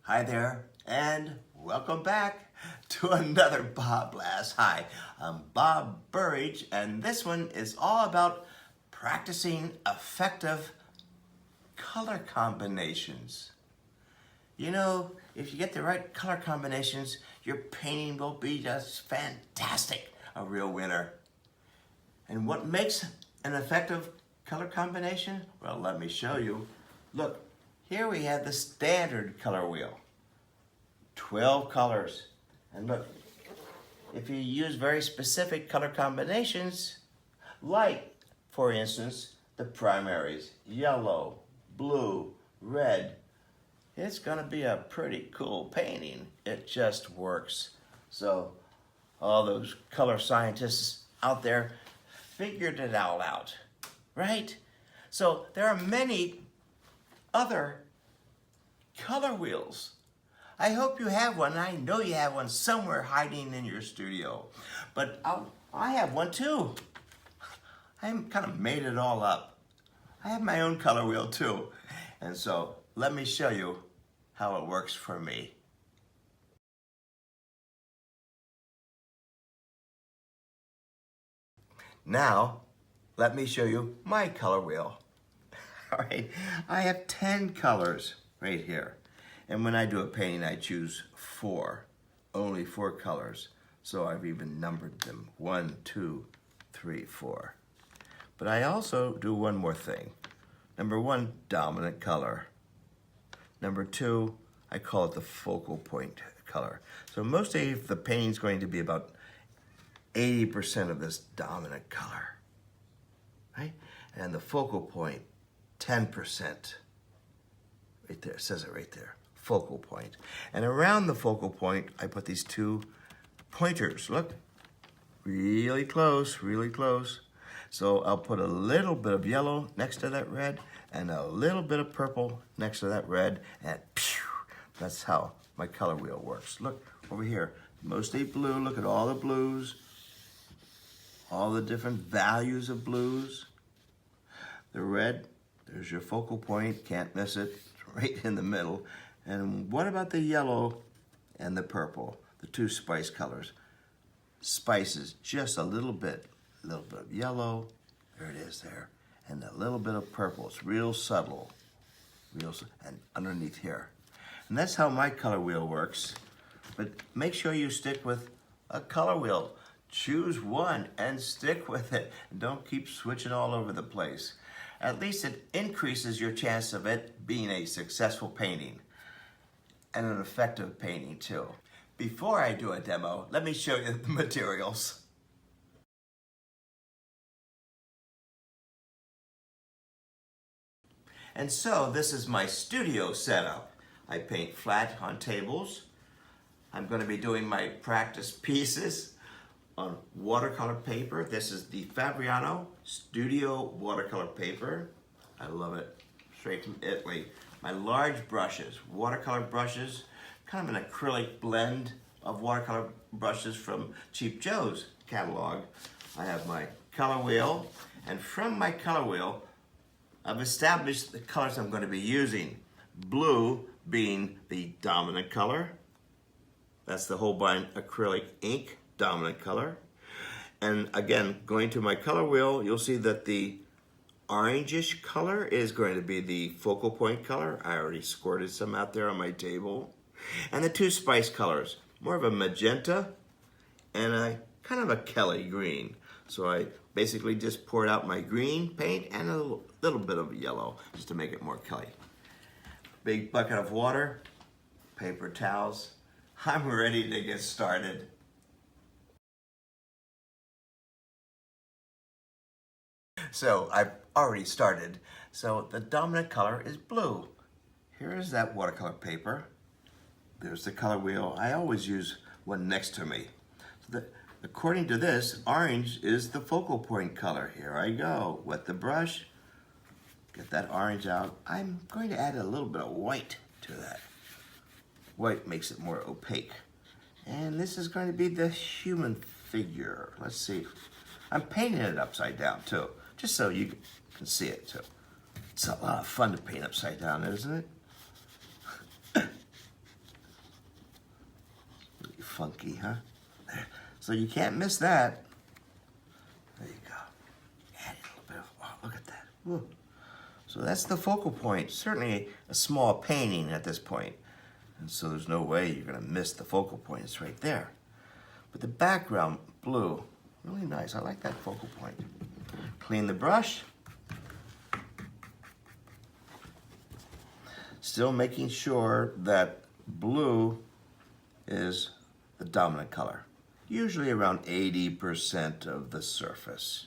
Hi there, and welcome back to another BobBlast. Hi, I'm Bob Burridge, and this one is all about practicing effective color combinations. You know, if you get the right color combinations, your painting will be just fantastic, a real winner. And what makes an effective color combination? Well, let me show you. Look, here we have the standard color wheel. 12 colors. And look, if you use very specific color combinations, like, for instance, the primaries, yellow, blue, red, it's gonna be a pretty cool painting. It just works. So, all those color scientists out there figured it all out, right? So, there are many other color wheels. I hope you have one. I know you have one somewhere hiding in your studio. But I have one too. I kind of made it all up. I have my own color wheel too. And so let me show you how it works for me. Now, let me show you my color wheel. All right, I have 10 colors right here. And when I do a painting, I choose only four colors. So I've even numbered them, 1, 2, 3, 4. But I also do one more thing. Number 1, dominant color. Number 2, I call it the focal point color. So mostly the painting's going to be about 80% of this dominant color, right? And the focal point, 10%. Right there, it says it right there, focal point. And around the focal point, I put these two pointers, look, really close, really close. So I'll put a little bit of yellow next to that red and a little bit of purple next to that red, and pew, that's how my color wheel works. Look over here, mostly blue, look at all the blues, all the different values of blues. The red, there's your focal point, can't miss it, it's right in the middle. And what about the yellow and the purple, the two spice colors? Spices, just a little bit of yellow, there it is there, and a little bit of purple. It's real subtle, and underneath here. And that's how my color wheel works. But make sure you stick with a color wheel. Choose one and stick with it. Don't keep switching all over the place. At least it increases your chance of it being a successful painting and an effective painting too. Before I do a demo, let me show you the materials. And so this is my studio setup. I paint flat on tables. I'm going to be doing my practice pieces on watercolor paper. This is the Fabriano Studio watercolor paper. I love it, straight from Italy. My large brushes, watercolor brushes, kind of an acrylic blend of watercolor brushes from Cheap Joe's catalog. I have my color wheel, and from my color wheel, I've established the colors I'm going to be using. Blue being the dominant color. That's the Holbein Acrylic Ink dominant color. And again, going to my color wheel, you'll see that the orangish color is going to be the focal point color. I already squirted some out there on my table. And the two spice colors, more of a magenta and a kind of a Kelly green. So I basically just poured out my green paint and a little bit of yellow just to make it more Kelly. Big bucket of water, paper towels. I'm ready to get started. So I've already started. So the dominant color is blue. Here is that watercolor paper. There's the color wheel. I always use one next to me. So according to this, orange is the focal point color. Here I go. Wet the brush. Get that orange out. I'm going to add a little bit of white to that. White makes it more opaque. And this is going to be the human figure. Let's see. I'm painting it upside down too, just so you can see it too. It's a lot of fun to paint upside down, isn't it? funky, huh? There. So you can't miss that. There you go. Add a little bit of, oh, look at that. Woo. So that's the focal point. Certainly a small painting at this point. And so there's no way you're gonna miss the focal point. It's right there. But the background blue, really nice. I like that focal point. Clean the brush. Still making sure that blue is the dominant color. Usually around 80% of the surface.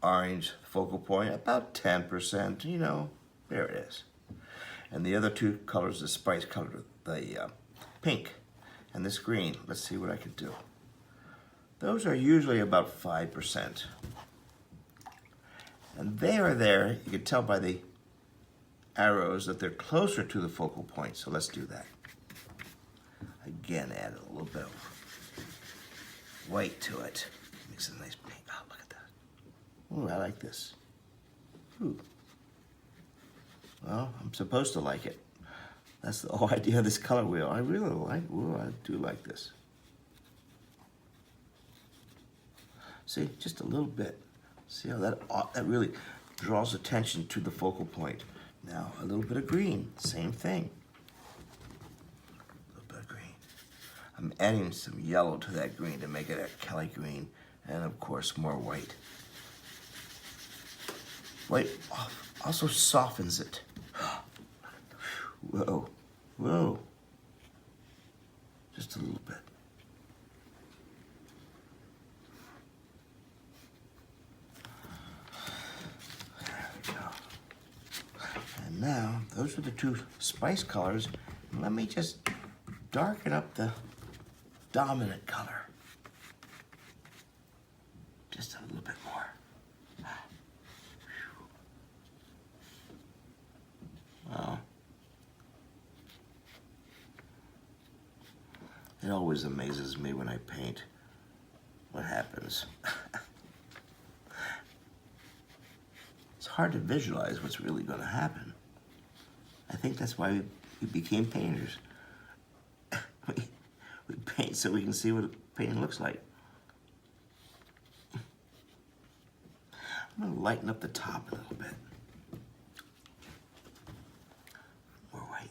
Orange focal point, about 10%, you know, there it is. And the other two colors, the spice color, the pink and this green. Let's see what I can do. Those are usually about 5%. And they are there, you can tell by the arrows that they're closer to the focal point, so let's do that. Again, add a little bit of white to it. Makes it a nice pink. Oh, look at that. Ooh, I like this. Ooh. Well, I'm supposed to like it. That's the whole idea of this color wheel. I really like, ooh, I do like this. See, just a little bit. See how that really draws attention to the focal point. Now, a little bit of green, same thing. A little bit of green. I'm adding some yellow to that green to make it a Kelly green, and of course, more white. White also softens it. Whoa, whoa. Just a little bit. Now, those are the two spice colors. Let me just darken up the dominant color. Just a little bit more. Wow. It always amazes me when I paint what happens. It's hard to visualize what's really going to happen. I think that's why we became painters. we paint so we can see what painting looks like. I'm going to lighten up the top a little bit. More white.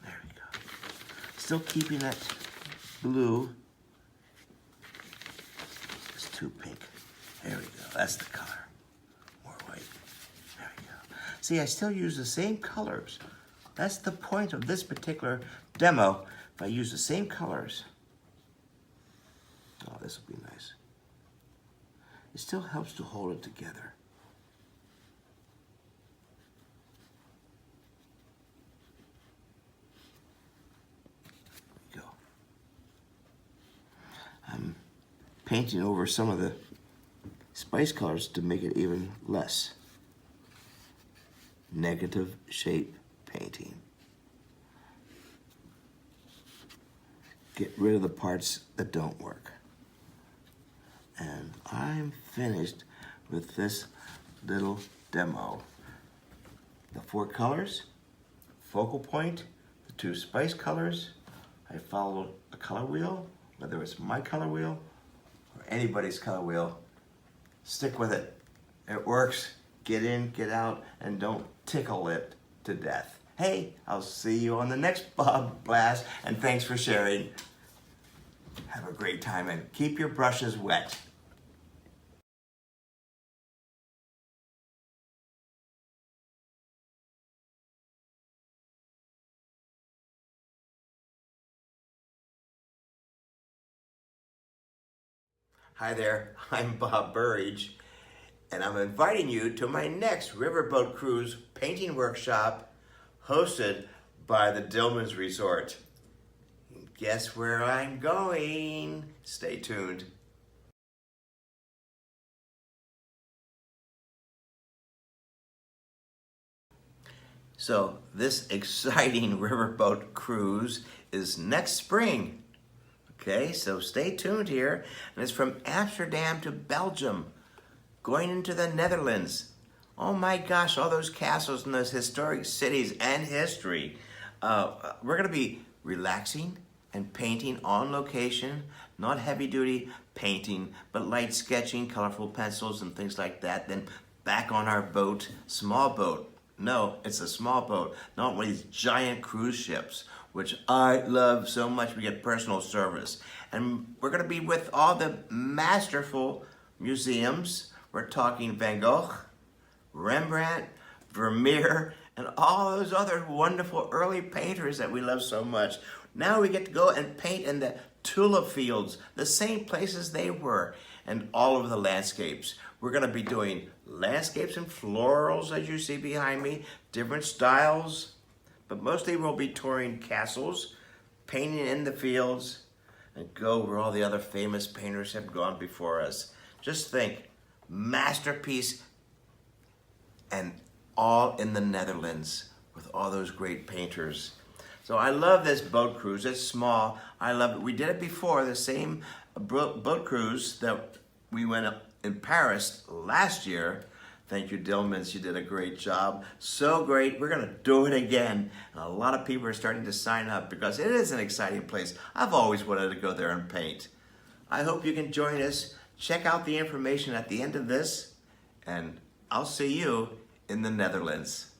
There we go. Still keeping that blue. It's too pink. There we go. That's the color. More white. There we go. See, I still use the same colors. That's the point of this particular demo. If I use the same colors. Oh, this will be nice. It still helps to hold it together. There we go. I'm painting over some of the spice colors to make it even less. Negative shape painting. Get rid of the parts that don't work. And I'm finished with this little demo. The 4 colors, focal point, the 2 spice colors. I followed a color wheel, whether it's my color wheel or anybody's color wheel. Stick with it. It works. Get in, get out, and don't tickle it to death. Hey, I'll see you on the next BobBlast, and thanks for sharing. Have a great time, and keep your brushes wet. Hi there, I'm Bob Burridge, and I'm inviting you to my next Riverboat Cruise painting workshop hosted by the Dillman's Resort. Guess where I'm going? Stay tuned. So this exciting riverboat cruise is next spring. Okay, so stay tuned here. And it's from Amsterdam to Belgium, going into the Netherlands. Oh my gosh, all those castles and those historic cities and history. We're gonna be relaxing and painting on location, not heavy duty painting, but light sketching, colorful pencils and things like that. Then back on our boat, small boat. No, it's a small boat, not one of these giant cruise ships, which I love so much. We get personal service. And we're gonna be with all the masterful museums. We're talking Van Gogh, Rembrandt, Vermeer, and all those other wonderful early painters that we love so much. Now we get to go and paint in the tulip fields, the same places they were, and all over the landscapes. We're gonna be doing landscapes and florals, as you see behind me, different styles, but mostly we'll be touring castles, painting in the fields, and go where all the other famous painters have gone before us. Just think, masterpiece, and all in the Netherlands with all those great painters. So I love this boat cruise. It's small. I love it. We did it before, the same boat cruise that we went up in Paris last year. Thank you, Dillmans. You did a great job. So great. We're going to do it again. And a lot of people are starting to sign up because it is an exciting place. I've always wanted to go there and paint. I hope you can join us. Check out the information at the end of this, and I'll see you in the Netherlands.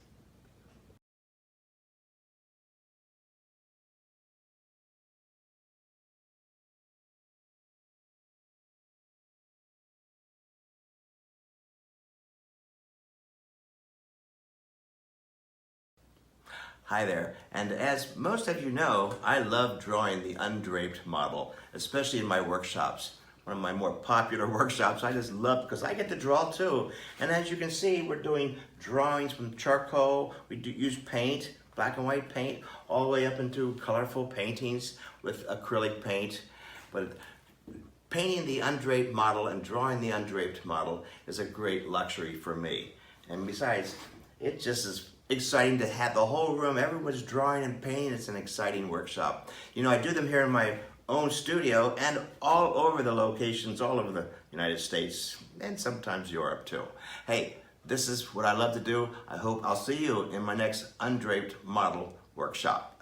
Hi there, and as most of you know, I love drawing the undraped model, especially in my workshops. One of my more popular workshops I just love because I get to draw too. And as you can see, we're doing drawings from charcoal. We use paint, black and white paint, all the way up into colorful paintings with acrylic paint. But painting the undraped model and drawing the undraped model is a great luxury for me. And besides, it just is exciting to have the whole room, everyone's drawing and painting. It's an exciting workshop. You know, I do them here in my own studio and all over the locations, all over the United States and sometimes Europe too. Hey, this is what I love to do. I hope I'll see you in my next undraped model workshop.